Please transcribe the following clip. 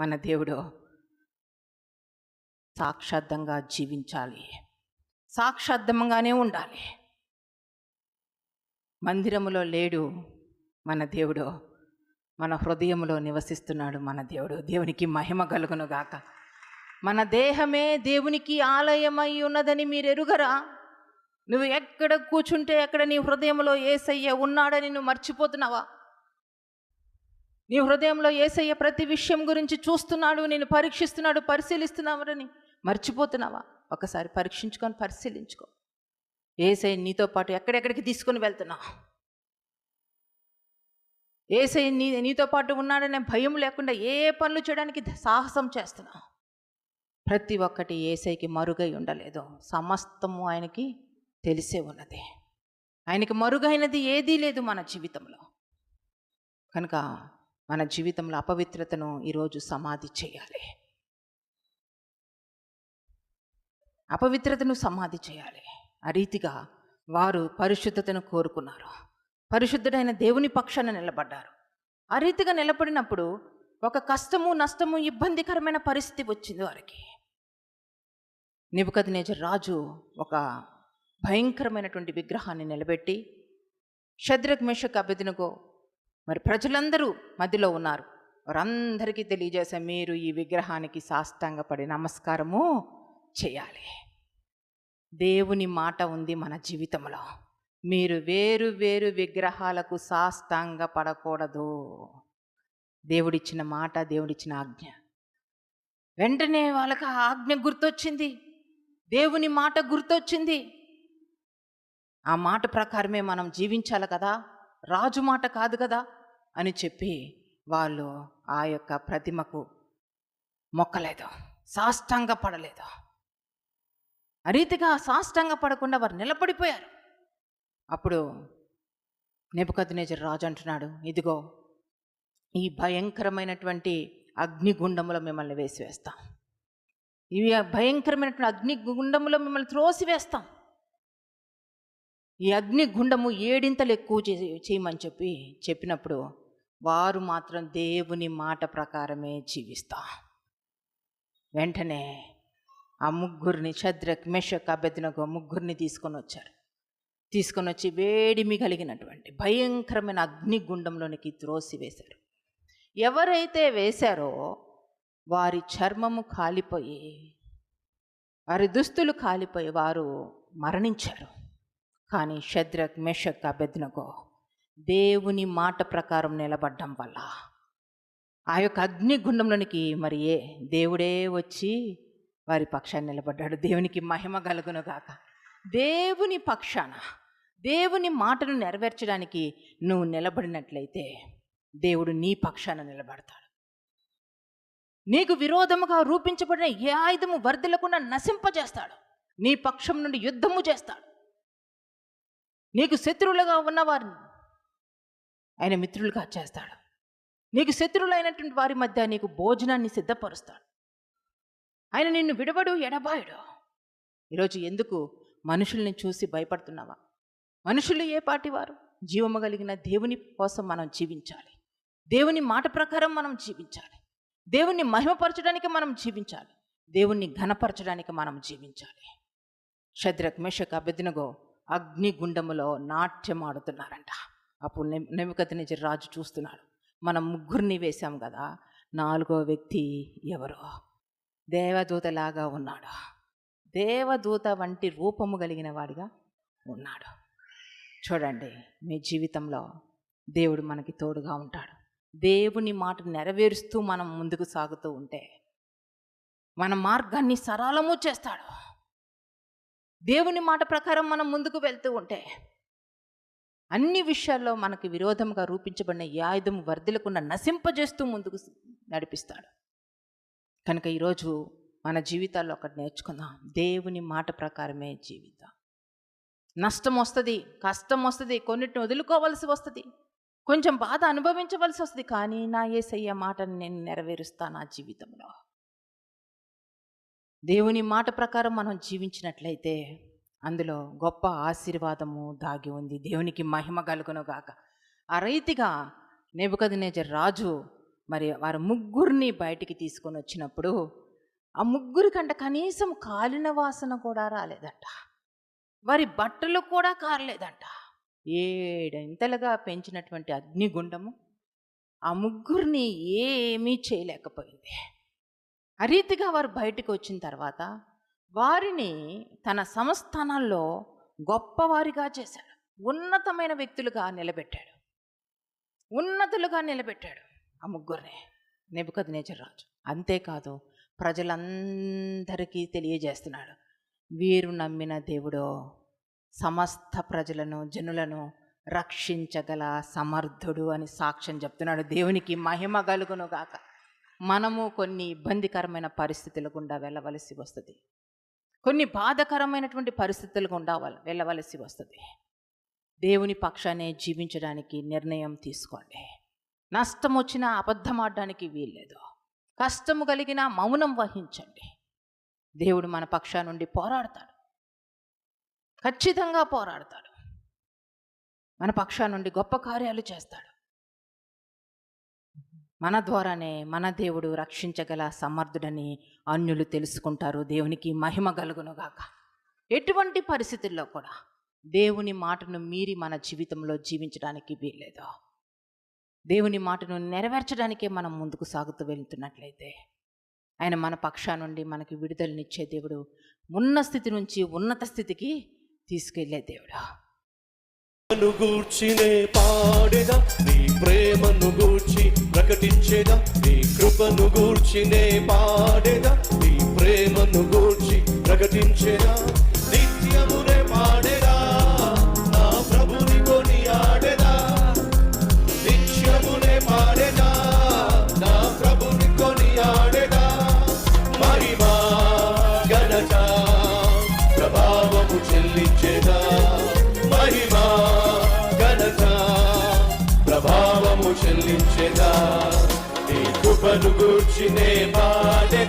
మన దేవుడు సాక్షాత్తంగా జీవించాలి, సాక్షాత్తంగానే ఉండాలి. మందిరములో లేడు మన దేవుడు, మన హృదయంలో నివసిస్తున్నాడు మన దేవుడు. దేవునికి మహిమ కలుగును గాక. మన దేహమే దేవునికి ఆలయమై ఉన్నదని మీరు ఎరుగరా? నువ్వు ఎక్కడ కూర్చుంటే అక్కడ నీ హృదయంలో యేసయ్య ఉన్నాడని నువ్వు మర్చిపోతున్నావా? నీ హృదయంలో యేసయ్య ప్రతి విషయం గురించి చూస్తున్నాడు, నేను పరీక్షిస్తున్నాడు, పరిశీలిస్తున్నాడని మర్చిపోతున్నావా? ఒకసారి పరీక్షించుకొని పరిశీలించుకో. యేసయ్య నీతో పాటు ఎక్కడెక్కడికి తీసుకొని వెళ్తున్నావు? యేసయ్య నీతో పాటు ఉన్నాడనే భయం లేకుండా ఏ పనులు చేయడానికి సాహసం చేస్తున్నావు? ప్రతి ఒక్కటి యేసయ్యకి మరుగై ఉండలేదు. సమస్తము ఆయనకి తెలిసే ఉన్నది. ఆయనకి మరుగైనది ఏదీ లేదు మన జీవితంలో. కనుక మన జీవితంలో అపవిత్రతను ఈరోజు సమాధి చేయాలి. అపవిత్రతను సమాధి చేయాలి. ఆ రీతిగా వారు పరిశుద్ధతను కోరుకున్నారు, పరిశుద్ధుడైన దేవుని పక్షాన నిలబడ్డారు. ఆ రీతిగా నిలబడినప్పుడు ఒక కష్టము, నష్టము, ఇబ్బందికరమైన పరిస్థితి వచ్చింది వారికి. నెబుకద్నెజర్ రాజు ఒక భయంకరమైనటువంటి విగ్రహాన్ని నిలబెట్టి షద్రక్, మేషక్, అబేద్నెగో మరి ప్రజలందరూ మధ్యలో ఉన్నారు. వారందరికీ తెలియజేసే, మీరు ఈ విగ్రహానికి సాష్టాంగపడి నమస్కారము చేయాలి. దేవుని మాట ఉంది మన జీవితంలో, మీరు వేరు వేరు విగ్రహాలకు సాష్టాంగ పడకూడదు. దేవుడిచ్చిన మాట, దేవుడిచ్చిన ఆజ్ఞ. వెంటనే వాళ్ళకి ఆ ఆజ్ఞ గుర్తొచ్చింది, దేవుని మాట గుర్తొచ్చింది. ఆ మాట ప్రకారమే మనం జీవించాలి కదా, రాజు మాట కాదు కదా అని చెప్పి వాళ్ళు ఆ యొక్క ప్రతిమకు మొక్కలేదు, సాష్టాంగ పడలేదు. ఆ రీతిగా సాష్టాంగ పడకుండా వారు నిలబడిపోయారు. అప్పుడు నెబుకద్నెజర్ రాజు అంటున్నాడు, ఇదిగో ఈ భయంకరమైనటువంటి అగ్నిగుండములో మిమ్మల్ని వేసివేస్తాం, ఇవి భయంకరమైనటువంటి అగ్నిగుండములో మిమ్మల్ని త్రోసివేస్తాం. ఈ అగ్నిగుండము 7 ఇంతలు ఎక్కువ చేయమని చెప్పినప్పుడు వారు మాత్రం దేవుని మాట ప్రకారమే జీవిస్తాం. వెంటనే ఆ ముగ్గురిని, షద్రక్, మేషక్, అబేద్నెగో ముగ్గురిని తీసుకొని వచ్చి వేడిమి కలిగినటువంటి భయంకరమైన అగ్నిగుండంలోనికి త్రోసివేశారు. ఎవరైతే వేశారో వారి చర్మము కాలిపోయి, వారి దుస్తులు కాలిపోయి వారు మరణించారు. కానీ షద్రక్, మేషక్, అబేద్నెగో దేవుని మాట ప్రకారం నిలబడ్డం వల్ల ఆ యొక్క అగ్నిగుండంలోనికి మరి దేవుడే వచ్చి వారి పక్షాన్ని నిలబడ్డాడు. దేవునికి మహిమ కలుగును గాక. దేవుని పక్షాన, దేవుని మాటను నెరవేర్చడానికి నువ్వు నిలబడినట్లయితే దేవుడు నీ పక్షాన నిలబడతాడు. నీకు విరోధముగా రూపించబడిన ఏ ఆయుధము వర్ధిల్లకుండా నశింపజేస్తాడు. నీ పక్షం నుండి యుద్ధము చేస్తాడు. నీకు శత్రువులుగా ఉన్నవారిని ఆయన మిత్రులుగా చేస్తాడు. నీకు శత్రువులైనటువంటి వారి మధ్య నీకు భోజనాన్ని సిద్ధపరుస్తాడు. ఆయన నిన్ను విడవడు, ఎడబాయడు. ఈరోజు ఎందుకు మనుషుల్ని చూసి భయపడుతున్నావా? మనుషులు ఏ పాటి వారు? జీవము కలిగిన దేవుని కోసం మనం జీవించాలి. దేవుని మాట ప్రకారం మనం జీవించాలి. దేవుణ్ణి మహిమపరచడానికి మనం జీవించాలి. దేవుణ్ణి ఘనపరచడానికి మనం జీవించాలి. షద్రక్, మేషక్, అబేద్నెగో అగ్నిగుండములో నాట్యం ఆడుతున్నారంట. అప్పుడు నెబుకద్నెజర్ రాజు చూస్తున్నాడు, మనం ముగ్గురిని వేశాం కదా, 4వ వ్యక్తి ఎవరో దేవదూతలాగా ఉన్నాడు. దేవదూత వంటి రూపము కలిగిన వాడిగా ఉన్నాడు. చూడండి, మీ జీవితంలో దేవుడు మనకి తోడుగా ఉంటాడు. దేవుని మాట నెరవేరుస్తూ మనం ముందుకు సాగుతూ ఉంటే మన మార్గాన్ని సరళము చేస్తాడు. దేవుని మాట ప్రకారం మనం ముందుకు వెళ్తూ ఉంటే అన్ని విషయాల్లో మనకి విరోధంగా రూపించబడిన ఈ ఆయుధం వర్ధిల్లకుండా నశింపజేస్తూ ముందుకు నడిపిస్తాడు. కనుక ఈరోజు మన జీవితాల్లో ఒకటి నేర్చుకుందాం, దేవుని మాట ప్రకారమే జీవిద్దాం. నష్టం వస్తుంది, కష్టం వస్తుంది, కొన్నిటిని వదులుకోవాల్సి వస్తుంది, కొంచెం బాధ అనుభవించవలసి వస్తుంది. కానీ నా యేసయ్య మాటను నేను నెరవేరుస్తాను నా జీవితంలో. దేవుని మాట ప్రకారం మనం జీవించినట్లయితే అందులో గొప్ప ఆశీర్వాదము దాగి ఉంది. దేవునికి మహిమ కలుగును గాక. ఆ రీతిగా నెబుకద్నెజర్ రాజు మరి వారు ముగ్గురిని బయటికి తీసుకొని వచ్చినప్పుడు ఆ ముగ్గురి కంటే కనీసం కాలిన వాసన కూడా రాలేదంట. వారి బట్టలు కూడా కారలేదంట. 7 ఇంతలుగా పెంచినటువంటి అగ్నిగుండము ఆ ముగ్గురిని ఏమీ చేయలేకపోయింది. ఆ రీతిగా వారు బయటకు వచ్చిన తర్వాత వారిని తన సంస్థానాల్లో గొప్పవారిగా చేశాడు. ఉన్నతమైన వ్యక్తులుగా నిలబెట్టాడు. ఉన్నతులుగా నిలబెట్టాడు ఆ ముగ్గురిని నెబుకద్నెజరు రాజు. అంతేకాదు, ప్రజలందరికీ తెలియజేస్తున్నాడు, వీరు నమ్మిన దేవుడో సమస్త ప్రజలను జనులను రక్షించగల సమర్థుడు అని సాక్ష్యం చెప్తున్నాడు. దేవునికి మహిమ కలుగును గాక. మనము కొన్ని ఇబ్బందికరమైన పరిస్థితుల గుండా వెళ్ళవలసి వస్తుంది. కొన్ని బాధకరమైనటువంటి పరిస్థితుల గుండా వెళ్ళవలసి వస్తుంది. దేవుని పక్షానే జీవించడానికి నిర్ణయం తీసుకోండి. నష్టం వచ్చినా అబద్ధం ఆడడానికి వీల్లేదు. కష్టము కలిగిన మౌనం వహించండి. దేవుడు మన పక్షా నుండి పోరాడతాడు. ఖచ్చితంగా పోరాడతాడు. మన పక్షా నుండి గొప్ప కార్యాలు చేస్తాడు. మన ద్వారానే మన దేవుడు రక్షించగల సమర్థుడని అన్యులు తెలుసుకుంటారు. దేవునికి మహిమ కలుగునుగాక. ఎటువంటి పరిస్థితుల్లో కూడా దేవుని మాటను మీరి మన జీవితంలో జీవించడానికి వీల్లేదు. దేవుని మాటను నెరవేర్చడానికే మనం ముందుకు సాగుతూ వెళ్తున్నట్లయితే ఆయన మన పక్షా నుండి మనకి విడుదలనిచ్చే దేవుడు. ఉన్న స్థితి నుంచి ఉన్నత స్థితికి తీసుకెళ్లే దేవుడు. గూర్చినే పాడేదా, నీ ప్రేమను గూర్చి ప్రకటించేదా, నీ కృపను గూర్చినే పాడేదా, నీ ప్రేమను గూర్చి ప్రకటించేదా, నిత్యమునే పాడేదా, నా ప్రభుని కొనియాడేదా, నిత్యమునే పాడేదా, నా ప్రభుని కొనియాడేదా, మహిమా ఘనత ప్రభావము చెల్లించేదా, మహిమా ఘనత ప్రభావము చెల్లించేదా, నీ కృపను గూర్చినే పాడే